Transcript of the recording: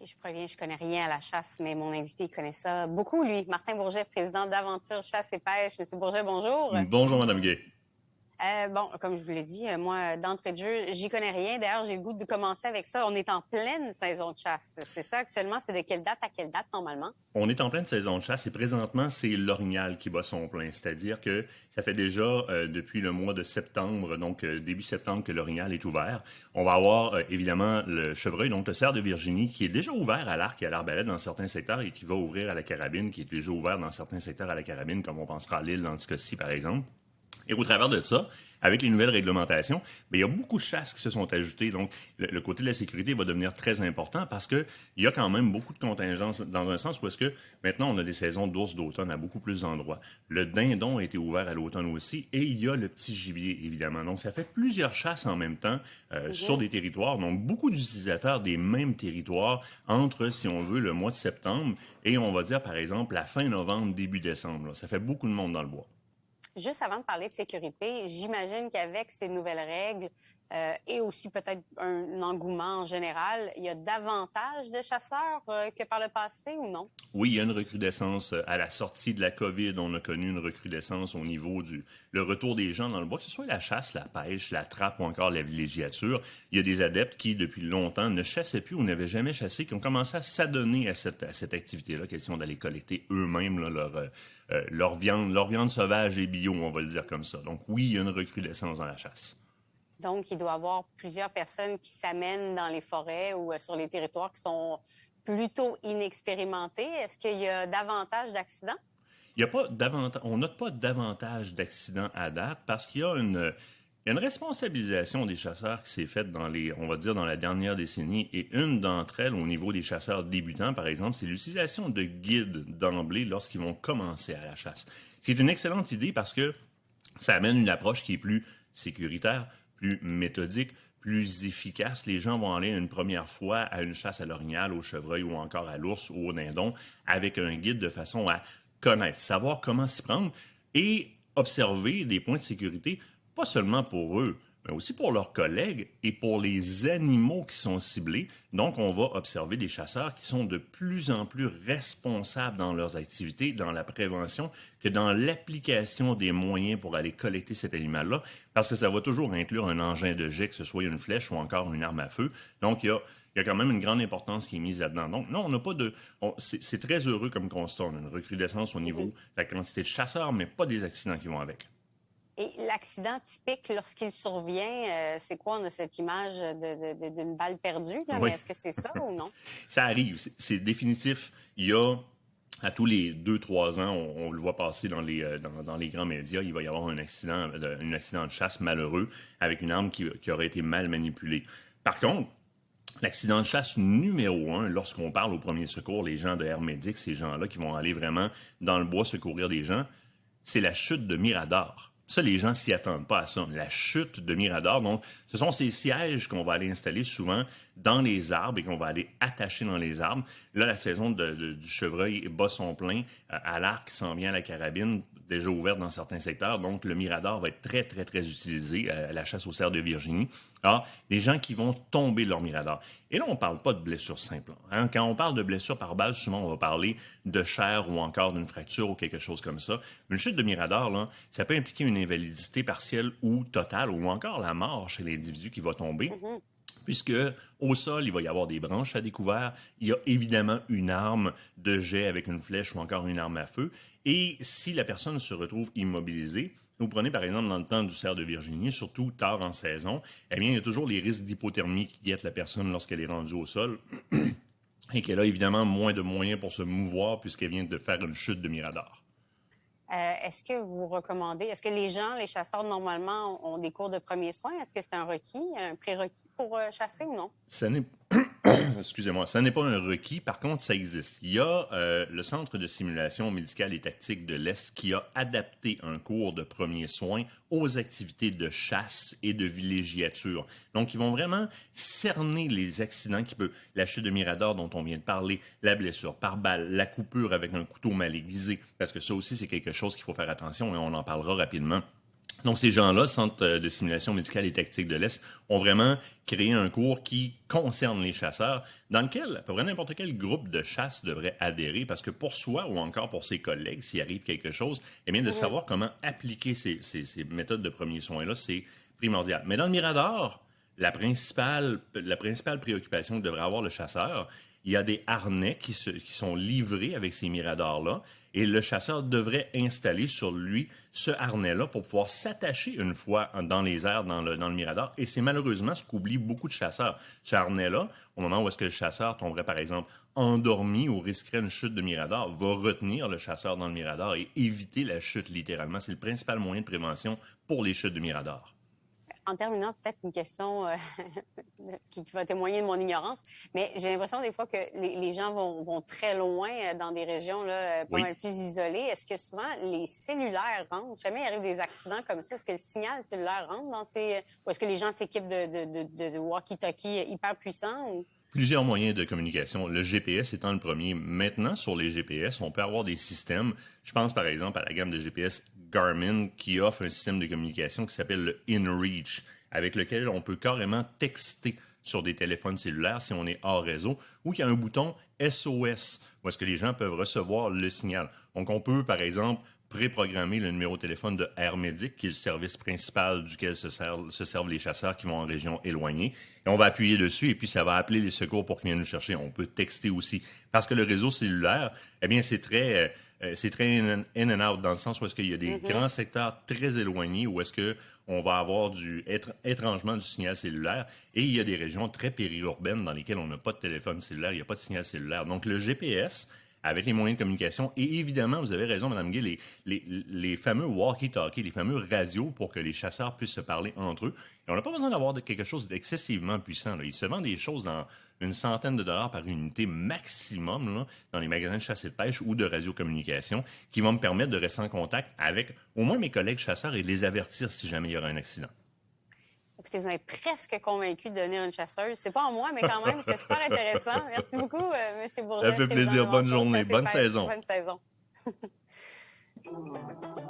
Je préviens, je connais rien à la chasse, mais mon invité, il connaît ça beaucoup, lui. Martin Bourget, président d'Aventure Chasse et Pêche. Monsieur Bourget, bonjour. Bonjour, Madame Gay. Bon, comme je vous l'ai dit, moi, d'entrée de jeu, j'y connais rien. D'ailleurs, j'ai le goût de commencer avec ça. On est en pleine saison de chasse. C'est ça actuellement? C'est de quelle date à quelle date, normalement? On est en pleine saison de chasse et présentement, c'est l'orignal qui bat son plein. C'est-à-dire que ça fait déjà depuis le mois de septembre, donc début septembre, que l'orignal est ouvert. On va avoir évidemment le chevreuil, donc le cerf de Virginie, qui est déjà ouvert à l'arc et à l'arbalète dans certains secteurs et qui va ouvrir à la carabine, qui est déjà ouvert dans certains secteurs à la carabine, comme on pensera à l'île d'Anticosti, par exemple. Et au travers de ça, avec les nouvelles réglementations, bien, il y a beaucoup de chasses qui se sont ajoutées. Donc, le côté de la sécurité va devenir très important parce qu'il y a quand même beaucoup de contingences dans un sens où est-ce que maintenant, on a des saisons d'ours d'automne à beaucoup plus d'endroits. Le dindon a été ouvert à l'automne aussi et il y a le petit gibier, évidemment. Donc, ça fait plusieurs chasses en même temps sur des territoires. Donc, beaucoup d'utilisateurs des mêmes territoires entre, si on veut, le mois de septembre et on va dire, par exemple, la fin novembre, début décembre. Là. Ça fait beaucoup de monde dans le bois. Juste avant de parler de sécurité, j'imagine qu'avec ces nouvelles règles et aussi peut-être un engouement en général, il y a davantage de chasseurs que par le passé ou non? Oui, il y a une recrudescence. À la sortie de la COVID, on a connu une recrudescence au niveau le retour des gens dans le bois, que ce soit la chasse, la pêche, la trappe ou encore la villégiature. Il y a des adeptes qui, depuis longtemps, ne chassaient plus ou n'avaient jamais chassé, qui ont commencé à s'adonner à cette activité-là, question d'aller collecter eux-mêmes là, leur viande sauvage et bio, on va le dire comme ça. Donc oui, il y a une recrudescence dans la chasse. Donc, il doit y avoir plusieurs personnes qui s'amènent dans les forêts ou sur les territoires qui sont plutôt inexpérimentés. Est-ce qu'il y a davantage d'accidents? Il y a pas on note pas davantage d'accidents à date parce qu'il y a une responsabilisation des chasseurs qui s'est faite on va dire, dans la dernière décennie. Et une d'entre elles, au niveau des chasseurs débutants, par exemple, c'est l'utilisation de guides d'emblée lorsqu'ils vont commencer à la chasse. C'est une excellente idée parce que ça amène une approche qui est plus sécuritaire, plus méthodique, plus efficace. Les gens vont aller une première fois à une chasse à l'orignal, au chevreuil ou encore à l'ours ou au dindon avec un guide de façon à connaître, savoir comment s'y prendre et observer des points de sécurité, pas seulement pour eux, mais aussi pour leurs collègues et pour les animaux qui sont ciblés. Donc, on va observer des chasseurs qui sont de plus en plus responsables dans leurs activités, dans la prévention, que dans l'application des moyens pour aller collecter cet animal-là, parce que ça va toujours inclure un engin de jet, que ce soit une flèche ou encore une arme à feu. Donc, il y a quand même une grande importance qui est mise là-dedans. Donc, non, on n'a pas de... c'est très heureux comme constat. On a une recrudescence au niveau de la quantité de chasseurs, mais pas des accidents qui vont avec. Et l'accident typique, lorsqu'il survient, c'est quoi? On a cette image d'une balle perdue, là, mais Oui. est-ce que c'est ça ou non? Ça arrive, c'est définitif. Il y a, à tous les 2-3 ans, on le voit passer dans les grands médias, il va y avoir un accident de chasse malheureux avec une arme qui aurait été mal manipulée. Par contre, l'accident de chasse numéro 1, lorsqu'on parle au premier secours, les gens de Air Médic, ces gens-là qui vont aller vraiment dans le bois secourir des gens, c'est la chute de Mirador. Ça, les gens s'y attendent pas à ça. La chute de Mirador, donc, ce sont ces sièges qu'on va aller installer souvent dans les arbres et qu'on va aller attacher dans les arbres. Là, la saison du chevreuil bat son plein. À l'arc s'en vient à la carabine, déjà ouverte dans certains secteurs. Donc, le Mirador va être très, très, très utilisé à la chasse aux cerfs de Virginie. Alors, les gens qui vont tomber de leur Mirador. Et là, on ne parle pas de blessures simples. Hein? Quand on parle de blessures par balle, souvent, on va parler de chair ou encore d'une fracture ou quelque chose comme ça. Une chute de Mirador, là, ça peut impliquer une invalidité partielle ou totale ou encore la mort chez l'individu qui va tomber. Puisque au sol, il va y avoir des branches à découvert. Il y a évidemment une arme de jet avec une flèche ou encore une arme à feu. Et si la personne se retrouve immobilisée, vous prenez par exemple dans le temps du cerf de Virginie, surtout tard en saison, eh bien, il y a toujours les risques d'hypothermie qui guettent la personne lorsqu'elle est rendue au sol et qu'elle a évidemment moins de moyens pour se mouvoir puisqu'elle vient de faire une chute de Mirador. Est-ce que vous recommandez, est-ce que les gens, les chasseurs, normalement, ont des cours de premiers soins? Est-ce que c'est un requis, un prérequis pour chasser ou non? Ça n'est Excusez-moi, ça n'est pas un requis, par contre, ça existe. Il y a le Centre de simulation médicale et tactique de l'Est qui a adapté un cours de premiers soins aux activités de chasse et de villégiature. Donc, ils vont vraiment cerner les accidents qui peuvent... La chute de Mirador dont on vient de parler, la blessure par balle, la coupure avec un couteau mal aiguisé, parce que ça aussi, c'est quelque chose qu'il faut faire attention et on en parlera rapidement. Donc, ces gens-là, Centre de simulation médicale et tactique de l'Est, ont vraiment créé un cours qui concerne les chasseurs, dans lequel à peu près n'importe quel groupe de chasse devrait adhérer, parce que pour soi ou encore pour ses collègues, s'il arrive quelque chose, eh bien, de savoir comment appliquer ces méthodes de premiers soins-là, c'est primordial. Mais dans le Mirador, la principale préoccupation que devrait avoir le chasseur, il y a des harnais qui sont livrés avec ces miradors-là, et le chasseur devrait installer sur lui ce harnais-là pour pouvoir s'attacher une fois dans les airs, dans le mirador. Et c'est malheureusement ce qu'oublient beaucoup de chasseurs. Ce harnais-là, au moment où est-ce que le chasseur tomberait, par exemple, endormi ou risquerait une chute de mirador, va retenir le chasseur dans le mirador et éviter la chute, littéralement. C'est le principal moyen de prévention pour les chutes de mirador. En terminant, peut-être une question qui va témoigner de mon ignorance, mais j'ai l'impression des fois que les gens vont très loin dans des régions là, pas mal plus isolées. Est-ce que souvent les cellulaires rentrent? Jamais il arrive des accidents comme ça. Est-ce que le signal cellulaire rentre dans ces... Ou est-ce que les gens s'équipent de walkie-talkie hyper puissants? Ou... Plusieurs moyens de communication, le GPS étant le premier. Maintenant, sur les GPS, on peut avoir des systèmes. Je pense par exemple à la gamme de GPS Garmin qui offre un système de communication qui s'appelle le InReach, avec lequel on peut carrément texter sur des téléphones cellulaires si on est hors réseau, ou qu'il y a un bouton SOS, où est-ce que les gens peuvent recevoir le signal. Donc, on peut, par exemple, préprogrammer le numéro de téléphone de Air Médic, qui est le service principal duquel se servent les chasseurs qui vont en région éloignée. Et on va appuyer dessus et puis ça va appeler les secours pour qu'ils viennent nous chercher. On peut texter aussi. Parce que le réseau cellulaire, eh bien, c'est très in and out, dans le sens où est-ce qu'il y a des grands secteurs très éloignés où est-ce que on va avoir étrangement du signal cellulaire et il y a des régions très périurbaines dans lesquelles on n'a pas de téléphone cellulaire, il n'y a pas de signal cellulaire. Donc, le GPS, avec les moyens de communication, et évidemment, vous avez raison, Mme Gay, les fameux walkie-talkies, les fameux radios pour que les chasseurs puissent se parler entre eux. Et on n'a pas besoin d'avoir quelque chose d'excessivement puissant, là. Il se vend des choses dans une centaine de dollars par unité maximum là, dans les magasins de chasse et de pêche ou de radiocommunication qui vont me permettre de rester en contact avec au moins mes collègues chasseurs et de les avertir si jamais il y aura un accident. Écoutez, vous m'avez presque convaincu de devenir une chasseuse. C'est pas en moi, mais quand même, c'est super intéressant. Merci beaucoup, M. Bourget. Ça fait plaisir. Bonne journée. Bonne saison. Bonne saison.